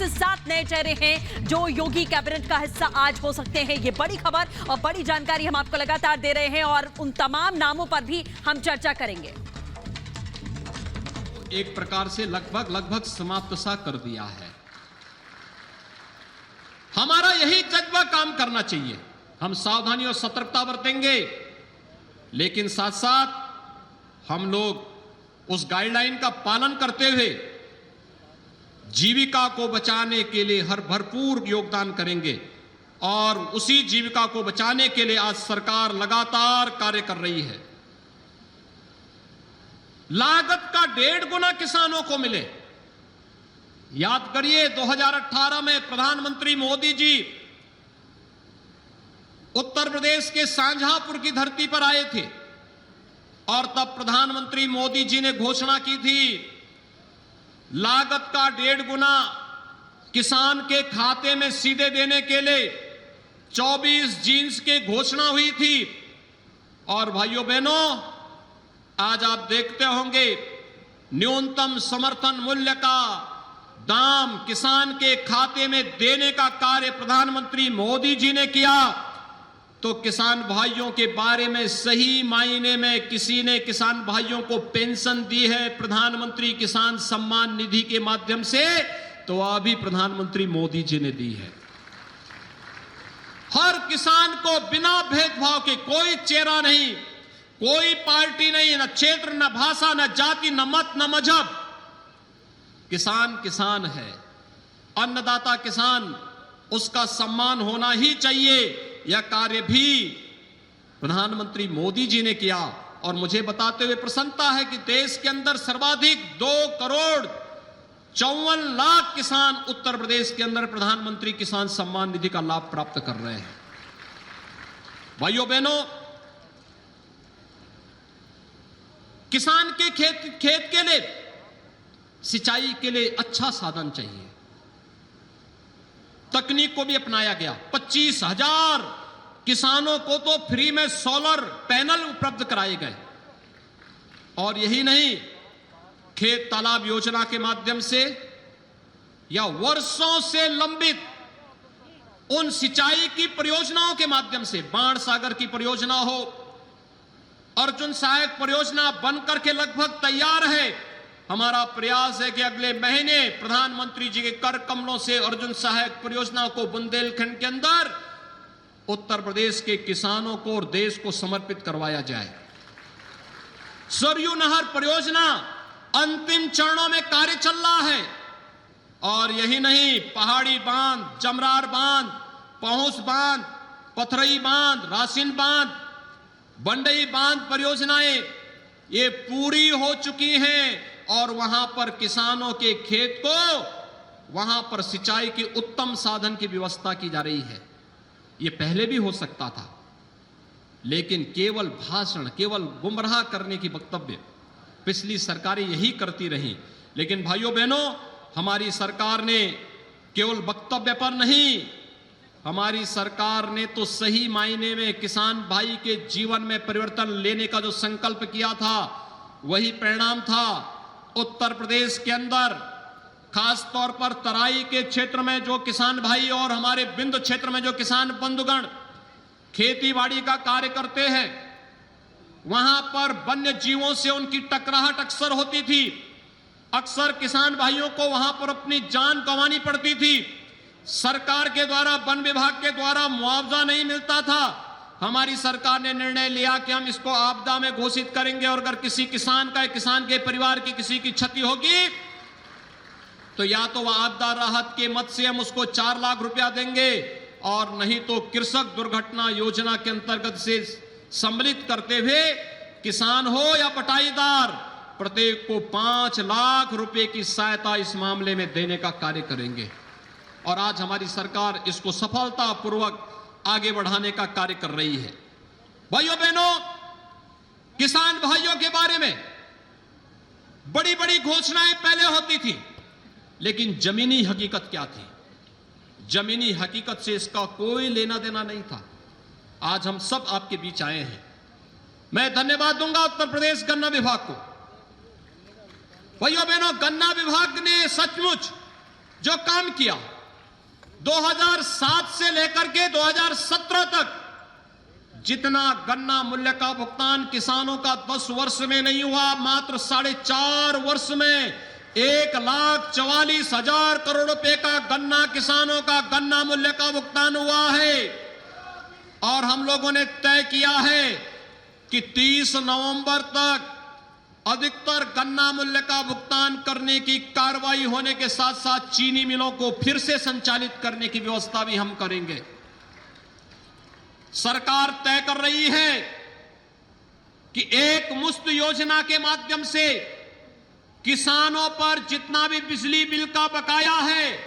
से 7 नए चेहरे हैं जो योगी कैबिनेट का हिस्सा आज हो सकते हैं। ये बड़ी खबर और बड़ी जानकारी हम आपको लगातार दे रहे हैं और उन तमाम नामों पर भी हम चर्चा करेंगे। एक प्रकार से लगभग समाप्त सा कर दिया है। हमारा यही जज्बा काम करना चाहिए। हम सावधानी और सतर्कता बरतेंगे, लेकिन साथ साथ हम लोग उस गाइडलाइन का पालन करते हुए जीविका को बचाने के लिए हर भरपूर योगदान करेंगे। और उसी जीविका को बचाने के लिए आज सरकार लगातार कार्य कर रही है। लागत का 1.5 गुना किसानों को मिले। याद करिए 2018 में प्रधानमंत्री मोदी जी उत्तर प्रदेश के शाहजहांपुर की धरती पर आए थे और तब प्रधानमंत्री मोदी जी ने घोषणा की थी लागत का 1.5 गुना किसान के खाते में सीधे देने के लिए 24 जीन्स की घोषणा हुई थी। और भाइयों बहनों, आज आप देखते होंगे न्यूनतम समर्थन मूल्य का दाम किसान के खाते में देने का कार्य प्रधानमंत्री मोदी जी ने किया। तो किसान भाइयों के बारे में सही मायने में किसी ने किसान भाइयों को पेंशन दी है प्रधानमंत्री किसान सम्मान निधि के माध्यम से, तो अभी प्रधानमंत्री मोदी जी ने दी है। हर किसान को बिना भेदभाव के, कोई चेहरा नहीं, कोई पार्टी नहीं, न क्षेत्र, न भाषा, न जाति, न मत, न मजहब, किसान किसान है। अन्नदाता किसान, उसका सम्मान होना ही चाहिए। यह कार्य भी प्रधानमंत्री मोदी जी ने किया। और मुझे बताते हुए प्रसन्नता है कि देश के अंदर सर्वाधिक 2,54,00,000 किसान उत्तर प्रदेश के अंदर प्रधानमंत्री किसान सम्मान निधि का लाभ प्राप्त कर रहे हैं। भाइयों बहनों, किसान के खेत के लिए, सिंचाई के लिए अच्छा साधन चाहिए। तकनीक को भी अपनाया गया। 25,000 किसानों को तो फ्री में सोलर पैनल उपलब्ध कराए गए। और यही नहीं, खेत तालाब योजना के माध्यम से या वर्षों से लंबित उन सिंचाई की परियोजनाओं के माध्यम से, बाण सागर की परियोजना हो, अर्जुन सहायक परियोजना बनकर के लगभग तैयार है। हमारा प्रयास है कि अगले महीने प्रधानमंत्री जी के कर कमलों से अर्जुन सहायक परियोजना को बुंदेलखंड के अंदर उत्तर प्रदेश के किसानों को और देश को समर्पित करवाया जाए। सरयू नहर परियोजना अंतिम चरणों में कार्य चल रहा है। और यही नहीं, पहाड़ी बांध, जमरार बांध, पहुंच बांध, पथरई बांध, रासिन बांध, बंडई बांध परियोजनाएं ये पूरी हो चुकी हैं। और वहां पर किसानों के खेत को, वहां पर सिंचाई के उत्तम साधन की व्यवस्था की जा रही है। यह पहले भी हो सकता था, लेकिन केवल भाषण, केवल गुमराह करने की वक्तव्य पिछली सरकारें यही करती रही। लेकिन भाइयों बहनों, हमारी सरकार ने केवल वक्तव्य पर नहीं, हमारी सरकार ने तो सही मायने में किसान भाई के जीवन में परिवर्तन लेने का जो संकल्प किया था, वही परिणाम था। उत्तर प्रदेश के अंदर खास तौर पर तराई के क्षेत्र में जो किसान भाई और हमारे बिंद क्षेत्र में जो किसान बंधुगण खेती बाड़ी का कार्य करते हैं, वहां पर वन्य जीवों से उनकी टकराहट अक्सर होती थी। अक्सर किसान भाइयों को वहां पर अपनी जान गंवानी पड़ती थी। सरकार के द्वारा, वन विभाग के द्वारा मुआवजा नहीं मिलता था। हमारी सरकार ने निर्णय लिया कि हम इसको आपदा में घोषित करेंगे और अगर किसी किसान का, किसान के परिवार की किसी की क्षति होगी तो या तो वह आपदा राहत के मद से हम उसको 4 लाख रुपया देंगे, और नहीं तो कृषक दुर्घटना योजना के अंतर्गत से सम्मिलित करते हुए किसान हो या बटाईदार, प्रत्येक को 5 लाख रुपए की सहायता इस मामले में देने का कार्य करेंगे। और आज हमारी सरकार इसको सफलतापूर्वक आगे बढ़ाने का कार्य कर रही है। भाइयों बहनों, किसान भाइयों के बारे में बड़ी बड़ी घोषणाएं पहले होती थी, लेकिन जमीनी हकीकत क्या थी? जमीनी हकीकत से इसका कोई लेना देना नहीं था। आज हम सब आपके बीच आए हैं। मैं धन्यवाद दूंगा उत्तर प्रदेश गन्ना विभाग को। भाइयों बहनों, गन्ना विभाग ने सचमुच जो काम किया 2007 से लेकर के 2017 तक जितना गन्ना मूल्य का भुगतान किसानों का 10 वर्ष में नहीं हुआ, मात्र 4.5 वर्ष में 1,44,000 करोड़ रुपए का गन्ना किसानों का गन्ना मूल्य का भुगतान हुआ है। और हम लोगों ने तय किया है कि 30 नवंबर तक अधिकतर गन्ना मूल्य का भुगतान करने की कार्रवाई होने के साथ साथ चीनी मिलों को फिर से संचालित करने की व्यवस्था भी हम करेंगे। सरकार तय कर रही है कि एक मुश्त योजना के माध्यम से किसानों पर जितना भी बिजली बिल का बकाया है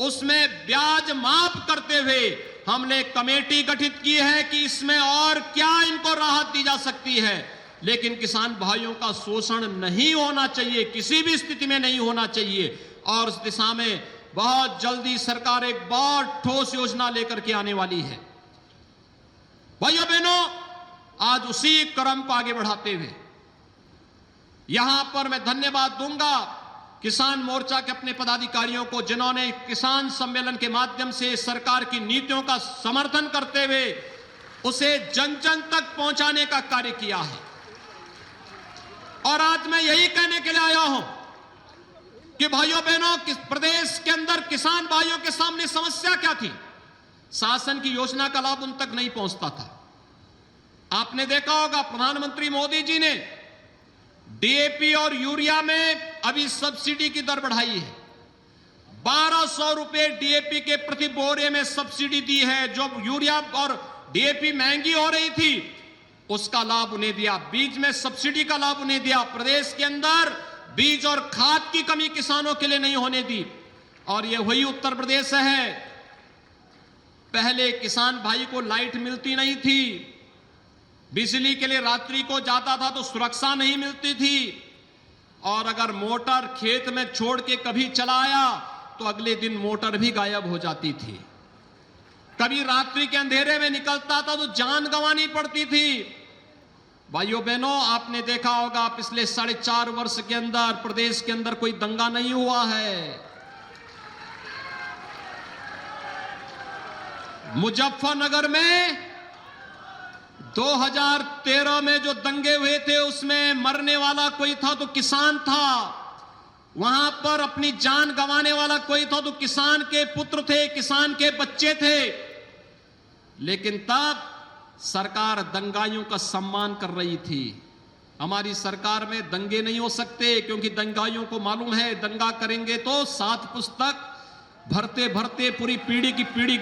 उसमें ब्याज माफ करते हुए हमने कमेटी गठित की है कि इसमें और क्या इनको राहत दी जा सकती है। लेकिन किसान भाइयों का शोषण नहीं होना चाहिए, किसी भी स्थिति में नहीं होना चाहिए। और इस दिशा में बहुत जल्दी सरकार एक बहुत ठोस योजना लेकर के आने वाली है। भाइयों बहनों, आज उसी क्रम को आगे बढ़ाते हुए यहां पर मैं धन्यवाद दूंगा किसान मोर्चा के अपने पदाधिकारियों को, जिन्होंने किसान सम्मेलन के माध्यम से सरकार की नीतियों का समर्थन करते हुए उसे जन जन तक पहुंचाने का कार्य किया है। और आज मैं यही कहने के लिए आया हूं कि भाइयों बहनों, किस प्रदेश के अंदर किसान भाइयों के सामने समस्या क्या थी? शासन की योजना का लाभ उन तक नहीं पहुंचता था। आपने देखा होगा प्रधानमंत्री मोदी जी ने डीएपी और यूरिया में अभी सब्सिडी की दर बढ़ाई है। 1200 रुपए डीएपी के प्रति बोरे में सब्सिडी दी है। जो यूरिया और डीएपी महंगी हो रही थी उसका लाभ उन्हें दिया, बीज में सब्सिडी का लाभ उन्हें दिया। प्रदेश के अंदर बीज और खाद की कमी किसानों के लिए नहीं होने दी। और यह वही उत्तर प्रदेश है, पहले किसान भाई को लाइट मिलती नहीं थी, बिजली के लिए रात्रि को जाता था तो सुरक्षा नहीं मिलती थी, और अगर मोटर खेत में छोड़ के कभी चलाया तो अगले दिन मोटर भी गायब हो जाती थी। कभी रात्रि के अंधेरे में निकलता था तो जान गंवानी पड़ती थी। भाइयों बहनों, आपने देखा होगा पिछले 4.5 वर्ष के अंदर प्रदेश के अंदर कोई दंगा नहीं हुआ है। मुजफ्फरनगर में 2013 में जो दंगे हुए थे उसमें मरने वाला कोई था तो किसान था। वहां पर अपनी जान गंवाने वाला कोई था तो किसान के पुत्र थे, किसान के बच्चे थे। लेकिन तब सरकार दंगाइयों का सम्मान कर रही थी। हमारी सरकार में दंगे नहीं हो सकते, क्योंकि दंगाइयों को मालूम है दंगा करेंगे तो 7 पुस्तक भरते भरते पूरी पीढ़ी की पीढ़ी